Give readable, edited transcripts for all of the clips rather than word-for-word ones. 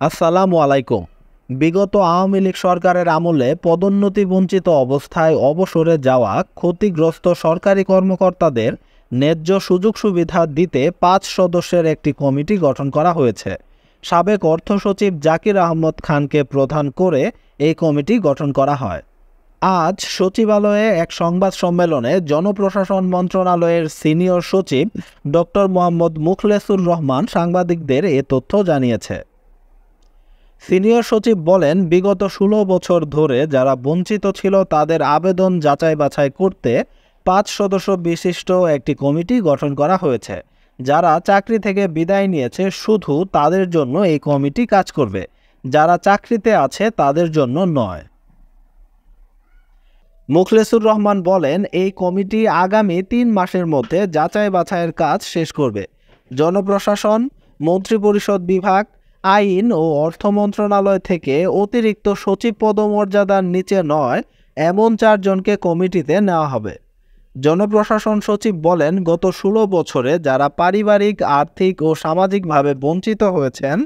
আসসালামু আলাইকুম। বিগত আওয়ামী লীগ সরকারের আমলে পদোন্নতি বঞ্চিত অবস্থায় অবসরে যাওয়া ক্ষতিগ্রস্ত সরকারি কর্মকর্তাদের ন্যায্য সুযোগ সুবিধা দিতে ৫ সদস্যের একটি কমিটি গঠন করা হয়েছে। সাবেক অর্থ সচিব জাকির আহমদ খানকে প্রধান করে এই কমিটি গঠন করা হয়। আজ সচিবালয়ে এক সংবাদ সম্মেলনে জনপ্রশাসন মন্ত্রণালয়ের সিনিয়র সচিব ডক্টর মোহাম্মদ মুখলেসুর রহমান সাংবাদিকদের এ তথ্য জানিয়েছে। সিনিয়র সচিব বলেন, বিগত ১৬ বছর ধরে যারা বঞ্চিত ছিল তাদের আবেদন যাচাই বাছাই করতে ৫ সদস্য বিশিষ্ট একটি কমিটি গঠন করা হয়েছে। যারা চাকরি থেকে বিদায় নিয়েছে শুধু তাদের জন্য এই কমিটি কাজ করবে, যারা চাকরিতে আছে তাদের জন্য নয়। মুখলেসুর রহমান বলেন, এই কমিটি আগামী ৩ মাসের মধ্যে যাচাই বাছাইয়ের কাজ শেষ করবে। জনপ্রশাসন, মন্ত্রিপরিষদ বিভাগ, আইন ও অর্থ মন্ত্রণালয় থেকে অতিরিক্ত সচিব পদমর্যাদার নিচে নয় এমন ৪ জনকে কমিটিতে নেওয়া হবে। জনপ্রশাসন সচিব বলেন, গত ১৬ বছরে যারা পারিবারিক, আর্থিক ও সামাজিকভাবে বঞ্চিত হয়েছেন,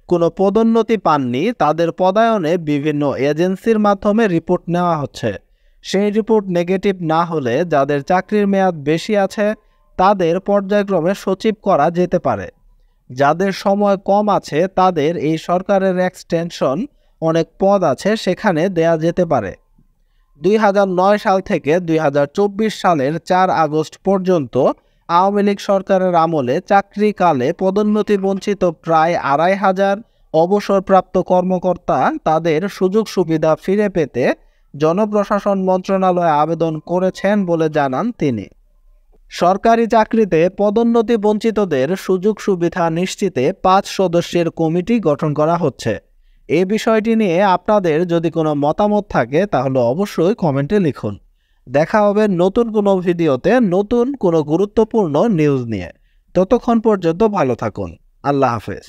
কোনো পদোন্নতি পাননি, তাদের পদায়নে বিভিন্ন এজেন্সির মাধ্যমে রিপোর্ট নেওয়া হচ্ছে। সেই রিপোর্ট নেগেটিভ না হলে যাদের চাকরির মেয়াদ বেশি আছে তাদের পর্যায়ক্রমে সচিব করা যেতে পারে। যাদের সময় কম আছে তাদের এই সরকারের এক্সটেনশন অনেক পদ আছে সেখানে দেয়া যেতে পারে। ২০০৯ সাল থেকে ২০২৪ সালের ৪ আগস্ট পর্যন্ত আওয়ামী লীগ সরকারের আমলে চাকরিকালে পদোন্নতি বঞ্চিত প্রায় ২৫০০ অবসরপ্রাপ্ত কর্মকর্তা তাদের সুযোগ সুবিধা ফিরে পেতে জনপ্রশাসন মন্ত্রণালয়ে আবেদন করেছেন বলে জানান তিনি। সরকারি চাকরিতে পদোন্নতি বঞ্চিতদের সুযোগ সুবিধা নিশ্চিতে ৫ সদস্যের কমিটি গঠন করা হচ্ছে। এই বিষয়টি নিয়ে আপনাদের যদি কোনো মতামত থাকে তাহলে অবশ্যই কমেন্টে লিখুন। দেখা হবে নতুন কোনো ভিডিওতে নতুন কোনো গুরুত্বপূর্ণ নিউজ নিয়ে। ততক্ষণ পর্যন্ত ভালো থাকুন। আল্লাহ হাফেজ।